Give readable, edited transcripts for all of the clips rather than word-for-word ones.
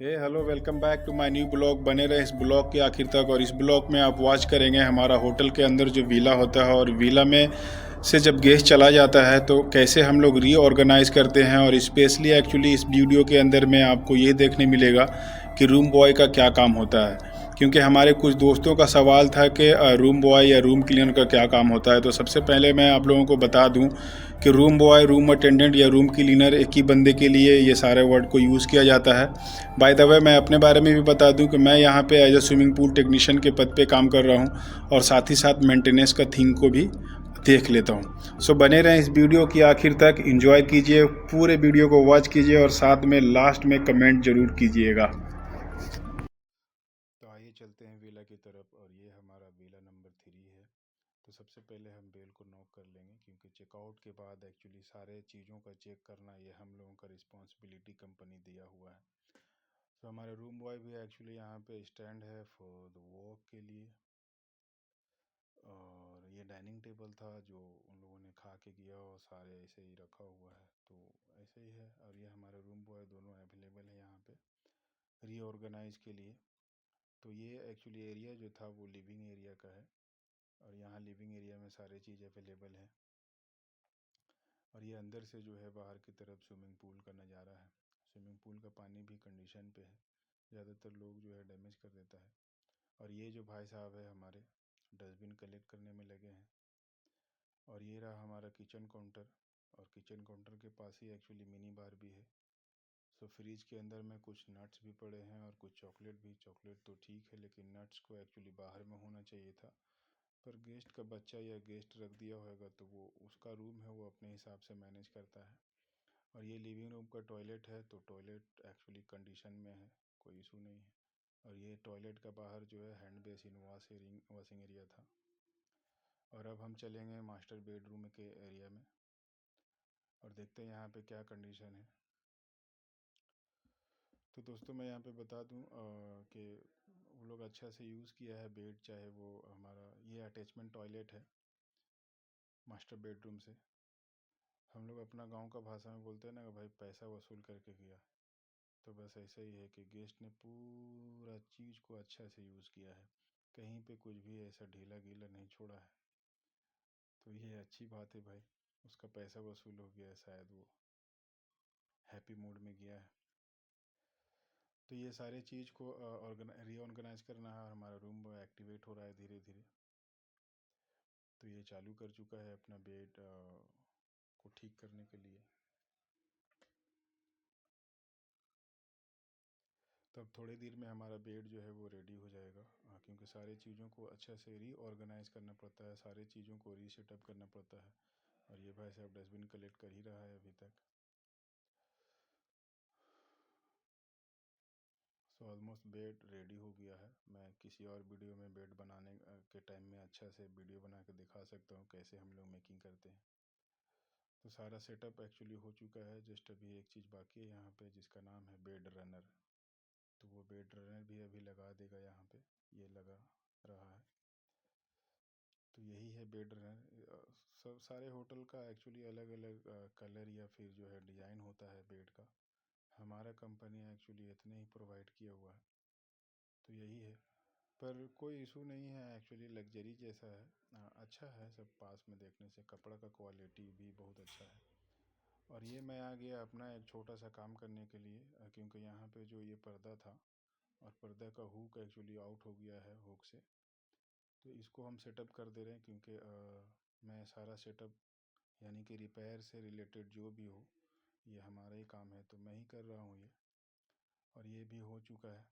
Hello welcome back to my new blog. बने रहे इस ब्लॉग के आखिर तक। और इस ब्लॉग में आप वॉच करेंगे हमारा होटल के अंदर जो विला होता है, और विला में से जब गेस्ट चला जाता है तो कैसे हम लोग रीऑर्गेनाइज करते हैं। और स्पेशली एक्चुअली इस वीडियो के अंदर में आपको ये देखने मिलेगा कि रूम बॉय का क्या काम होता है। क्योंकि हमारे कुछ दोस्तों का सवाल था कि रूम बॉय या रूम क्लीनर का क्या काम होता है। तो सबसे पहले मैं आप लोगों को बता दूं कि रूम बॉय, रूम अटेंडेंट या रूम क्लीनर एक ही बंदे के लिए ये सारे वर्ड को यूज़ किया जाता है। बाय द वे मैं अपने बारे में भी बता दूं कि मैं यहाँ पे as a swimming pool technician के पद पे काम कर रहा हूँ, और साथ ही साथ मेंटेनेंस का थिंग को भी देख लेता हूँ। सो बने रहें इस वीडियो की आखिर तक, एंजॉय कीजिए, पूरे वीडियो को वॉच कीजिए और साथ में लास्ट में कमेंट ज़रूर कीजिएगा। तो आइए चलते हैं विला की तरफ, और ये हमारा विला नंबर 3 है। तो सबसे पहले हम बेल को नॉक कर लेंगे, क्योंकि चेकआउट के बाद एक्चुअली सारे चीज़ों का चेक करना ये हम लोगों का रिस्पॉन्सिबिलिटी कंपनी दिया हुआ है। तो हमारे रूम बॉय भी एक्चुअली यहाँ पे स्टैंड है फॉर द वॉक के लिए। और ये डाइनिंग टेबल था जो उन लोगों ने खा के किया, और सारे ऐसे ही रखा हुआ है, तो ऐसे ही है। और ये हमारे रूम बॉय दोनों अवेलेबल है यहाँ पे रीऑर्गेनाइज के लिए। तो ये एक्चुअली एरिया जो था वो लिविंग एरिया का है, और यहाँ लिविंग एरिया में सारे चीज़ अवेलेबल है। और ये अंदर से जो है बाहर की तरफ स्विमिंग पूल का नज़ारा है। स्विमिंग पूल का पानी भी कंडीशन पे है, ज़्यादातर लोग जो है डैमेज कर देता है। और ये जो भाई साहब है हमारे डस्टबिन कलेक्ट करने में लगे हैं। और ये रहा हमारा किचन काउंटर, और किचन काउंटर के पास ही एक्चुअली मिनी बार भी है। सो फ्रिज के अंदर में कुछ नट्स भी पड़े हैं और कुछ चॉकलेट भी। चॉकलेट तो ठीक है, लेकिन नट्स को एक्चुअली बाहर में होना चाहिए था। पर गेस्ट का बच्चा या गेस्ट रख दिया होगा तो वो उसका रूम है, वो अपने हिसाब से मैनेज करता है। और ये लिविंग रूम का टॉयलेट है, तो टॉयलेट एक्चुअली कंडीशन में है, कोई इशू नहीं है। और ये टॉयलेट का बाहर जो है हैंड बेसिन वॉशिंग एरिया था। और अब हम चलेंगे मास्टर बेडरूम के एरिया में, और देखते हैं यहाँ पे क्या कंडीशन है। तो दोस्तों मैं यहाँ पे बता दूँ कि वो लोग अच्छा से यूज़ किया है बेड, चाहे वो हमारा ये अटैचमेंट टॉयलेट है मास्टर बेडरूम से। हम लोग अपना गांव का भाषा में बोलते हैं ना कि भाई पैसा वसूल करके किया। तो बस ऐसा ही है कि गेस्ट ने पूरा चीज़ को अच्छा से यूज़ किया है, कहीं पे कुछ भी ऐसा ढीला गीला नहीं छोड़ा है। तो ये अच्छी बात है भाई, उसका पैसा वसूल हो गया है, शायद वो हैप्पी मूड में गया है। तो ये सारे चीज़ को रीऑर्गेनाइज करना है, और हमारा रूम एक्टिवेट हो रहा है धीरे धीरे। तो ये चालू कर चुका है अपना बेड को ठीक करने के लिए। तो अब थोड़ी देर में हमारा बेड जो है वो रेडी हो जाएगा। क्योंकि सारे चीज़ों को अच्छा से रीऑर्गेनाइज करना पड़ता है, सारे चीज़ों को रीसेटअप करना पड़ता है। और ये भाई साहब डस्टबिन कलेक्ट कर ही रहा है अभी तक। सो ऑलमोस्ट बेड रेडी हो गया है। मैं किसी और वीडियो में बेड बनाने के टाइम में अच्छा से वीडियो बना के दिखा सकता हूँ कैसे हम लोग मेकिंग करते हैं। तो सारा सेटअप एक्चुअली हो चुका है, जस्ट अभी एक चीज़ बाकी है यहाँ पे, जिसका नाम है बेड रनर। तो वो बेड रनर भी अभी लगा देगा यहाँ पे, ये लगा रहा है। तो यही है बेड रनर। सब सारे होटल का एक्चुअली अलग अलग कलर या फिर जो है डिज़ाइन होता है बेड का। हमारा कंपनी एक्चुअली इतने ही प्रोवाइड किया हुआ है, तो यही है। पर कोई इशू नहीं है, एक्चुअली लग्जरी जैसा है। अच्छा है, सब पास में देखने से कपड़ा का क्वालिटी भी बहुत अच्छा है। और ये मैं आ गया अपना एक छोटा सा काम करने के लिए, क्योंकि यहाँ पे जो ये पर्दा था, और पर्दा का हुक एक्चुअली आउट हो गया है हुक से। तो इसको हम सेटअप कर दे रहे हैं, क्योंकि मैं सारा सेटअप यानी कि रिपेयर से रिलेटेड जो भी हो, ये हमारा ही काम है, तो मैं ही कर रहा हूँ ये। और ये भी हो चुका है,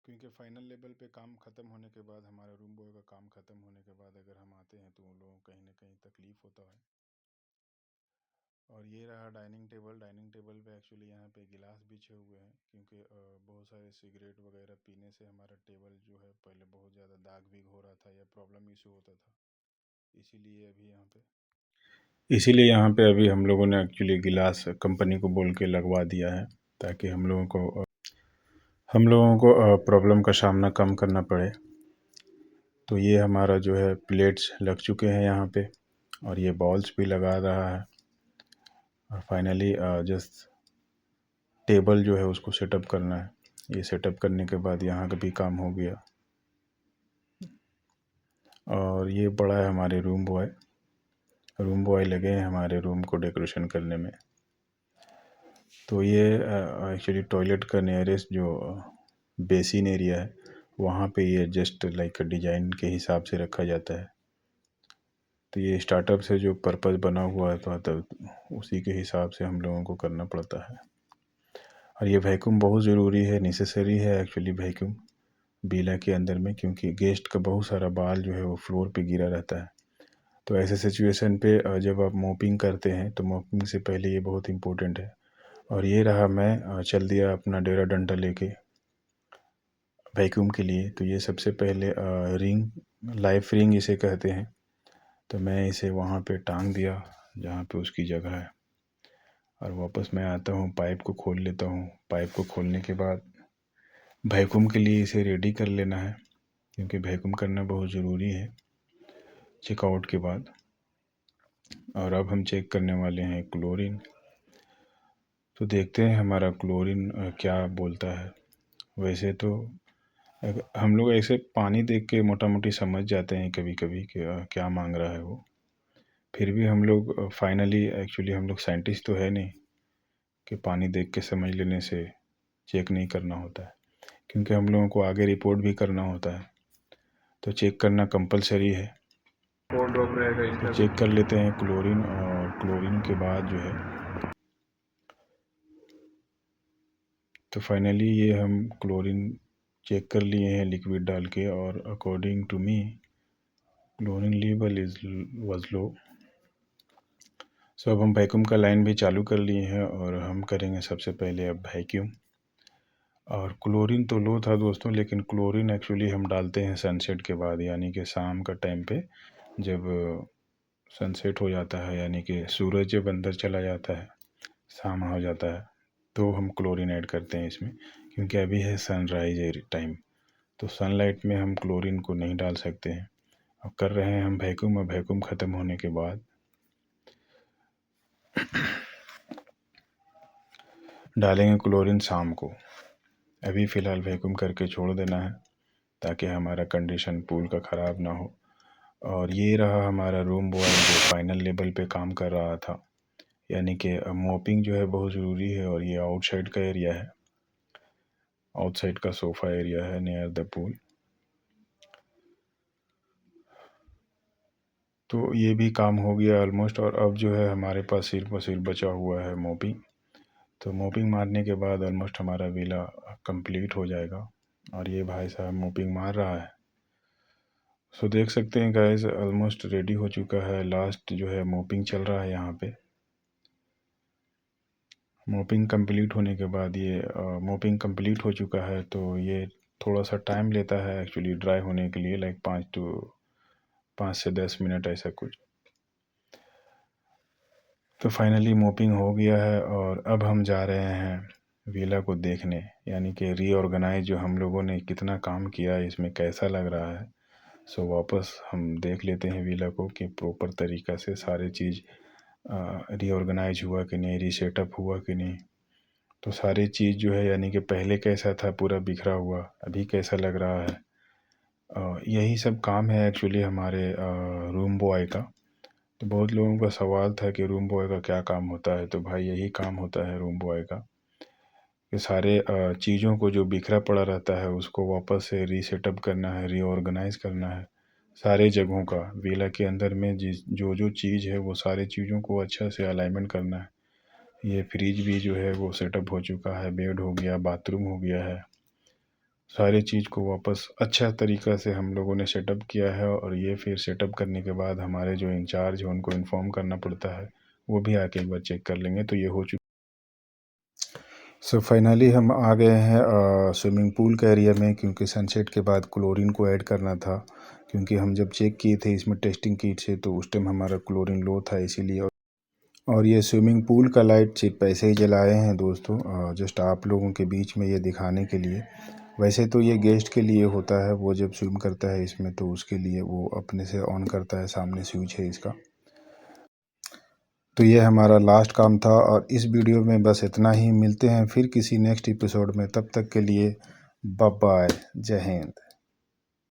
क्योंकि फाइनल लेवल पे काम ख़त्म होने के बाद, हमारा रूम बॉय का काम ख़त्म होने के बाद अगर हम आते हैं तो उन लोगों को कहीं ना कहीं तकलीफ़ होता है। और ये रहा डाइनिंग टेबल। डाइनिंग टेबल पे एक्चुअली यहाँ पे गिलास बिछे हुए हैं, क्योंकि बहुत सारे सिगरेट वगैरह पीने से हमारा टेबल जो है पहले बहुत ज़्यादा दाग बिग हो रहा था या प्रॉब्लम इशू होता था। इसीलिए यहाँ पे अभी हम लोगों ने एक्चुअली गिलास कंपनी को बोल के लगवा दिया है, ताकि हम लोगों को प्रॉब्लम का सामना कम करना पड़े। तो ये हमारा जो है प्लेट्स लग चुके हैं यहाँ पे, और ये बॉल्स भी लगा रहा है। और फाइनली जस्ट टेबल जो है उसको सेटअप करना है। ये सेटअप करने के बाद यहाँ का भी काम हो गया। और ये बड़ा है हमारे रूम बॉय लगे हैं हमारे रूम को डेकोरेशन करने में। तो ये एक्चुअली टॉयलेट का नियरेस्ट जो बेसिन एरिया है वहाँ पे ये जस्ट लाइक डिजाइन के हिसाब से रखा जाता है। तो ये स्टार्टअप से जो पर्पस बना हुआ है तो उसी के हिसाब से हम लोगों को करना पड़ता है। और ये वैक्यूम बहुत ज़रूरी है, नेसेसरी है एक्चुअली वैक्यूम विला के अंदर में, क्योंकि गेस्ट का बहुत सारा बाल जो है वो फ्लोर पे गिरा रहता है। तो ऐसे सिचुएशन पे जब आप मॉपिंग करते हैं तो मॉपिंग से पहले ये बहुत इम्पोर्टेंट है। और ये रहा, मैं चल दिया अपना डेरा डंडा लेके वैक्यूम के लिए। तो ये सबसे पहले रिंग, लाइफ रिंग इसे कहते हैं, तो मैं इसे वहाँ पे टांग दिया जहाँ पे उसकी जगह है। और वापस मैं आता हूँ, पाइप को खोल लेता हूँ। पाइप को खोलने के बाद वैक्यूम के लिए इसे रेडी कर लेना है, क्योंकि वैक्यूम करना बहुत ज़रूरी है चेकआउट के बाद। और अब हम चेक करने वाले हैं क्लोरीन। तो देखते हैं हमारा क्लोरीन क्या बोलता है। वैसे तो हम लोग ऐसे पानी देख के मोटा मोटी समझ जाते हैं कभी कभी कि क्या मांग रहा है वो। फिर भी हम लोग फाइनली, एक्चुअली हम लोग साइंटिस्ट तो है नहीं कि पानी देख के समझ लेने से चेक नहीं करना होता है, क्योंकि हम लोगों को आगे रिपोर्ट भी करना होता है। तो चेक करना कंपलसरी है। तो चेक कर लेते हैं क्लोरीन। और क्लोरीन के बाद जो है तो फाइनली ये हम क्लोरीन चेक कर लिए हैं लिक्विड डाल के, और according to me chlorine level was low. So अब हम वैक्यूम का लाइन भी चालू कर लिए हैं और हम करेंगे सबसे पहले अब वैक्यूम। और क्लोरीन तो लो था दोस्तों, लेकिन क्लोरीन एक्चुअली हम डालते हैं सनसेट के बाद, यानी कि शाम का टाइम पे जब सनसेट हो जाता है, यानी कि सूरज जब अंदर चला जाता है, शाम हो जाता है, तो हम क्लोरीन ऐड करते हैं इसमें। क्योंकि अभी है सनराइज टाइम, तो सनलाइट में हम क्लोरीन को नहीं डाल सकते हैं। अब कर रहे हैं हम वैक्यूम। और वैक्यूम ख़त्म होने के बाद डालेंगे क्लोरीन शाम को। अभी फ़िलहाल वैक्यूम करके छोड़ देना है ताकि हमारा कंडीशन पूल का ख़राब ना हो। और ये रहा हमारा रूम बॉय जो फाइनल लेवल पे काम कर रहा था, यानी कि मॉपिंग जो है बहुत ज़रूरी है। और ये आउटसाइड का एरिया है, आउटसाइड का सोफ़ा एरिया है नियर द पूल। तो ये भी काम हो गया ऑलमोस्ट। और अब जो है हमारे पास सिर्फ और सिर्फ बचा हुआ है मॉपिंग। तो मॉपिंग मारने के बाद ऑलमोस्ट हमारा विला कंप्लीट हो जाएगा। और ये भाई साहब मॉपिंग मार रहा है। सो देख सकते हैं गाइस, ऑलमोस्ट रेडी हो चुका है। लास्ट जो है मॉपिंग चल रहा है यहाँ पे। मॉपिंग कंप्लीट होने के बाद ये मॉपिंग कंप्लीट हो चुका है, तो ये थोड़ा सा टाइम लेता है एक्चुअली ड्राई होने के लिए, लाइक 5 से 10 मिनट ऐसा कुछ। तो फाइनली मॉपिंग हो गया है और अब हम जा रहे हैं विला को देखने, यानी कि रीऑर्गेनाइज जो हम लोगों ने कितना काम किया है इसमें, कैसा लग रहा है। सो वापस हम देख लेते हैं विला को कि प्रॉपर तरीक़ा से सारे चीज़ रीऑर्गेनाइज हुआ कि नहीं, रीसेटअप हुआ कि नहीं। तो सारी चीज़ जो है, यानी कि पहले कैसा था पूरा बिखरा हुआ, अभी कैसा लग रहा है। यही सब काम है एक्चुअली हमारे रूम बॉय का। तो बहुत लोगों का सवाल था कि रूम बॉय का क्या काम होता है। तो भाई यही काम होता है रूम बॉय का, कि सारे चीज़ों को जो बिखरा पड़ा रहता है उसको वापस से रीसेटअप करना है, रीऑर्गेनाइज करना है। सारे जगहों का विला के अंदर में जो जो चीज़ है वो सारी चीज़ों को अच्छा से अलाइनमेंट करना है। ये फ्रिज भी जो है वो सेटअप हो चुका है, बेड हो गया, बाथरूम हो गया है। सारी चीज़ को वापस अच्छा तरीक़ा से हम लोगों ने सेटअप किया है। और ये फिर सेटअप करने के बाद हमारे जो इंचार्ज है उनको इन्फॉर्म करना पड़ता है, वो भी आके एक बार चेक कर लेंगे। तो ये हो चुका। सो फाइनली हम आ गए हैं स्विमिंग पूल के एरिया में, क्योंकि सनसेट के बाद क्लोरीन को ऐड करना था। क्योंकि हम जब चेक किए थे इसमें टेस्टिंग किट से, तो उस टाइम हमारा क्लोरीन लो था इसीलिए। और ये स्विमिंग पूल का लाइट सिर्फ ऐसे ही जलाए हैं दोस्तों, जस्ट आप लोगों के बीच में ये दिखाने के लिए। वैसे तो ये गेस्ट के लिए होता है, वो जब स्विम करता है इसमें तो उसके लिए वो अपने से ऑन करता है, सामने स्विच है इसका। तो ये हमारा लास्ट काम था और इस वीडियो में बस इतना ही। मिलते हैं फिर किसी नेक्स्ट एपिसोड में, तब तक के लिए बाय बाय, जय हिंद।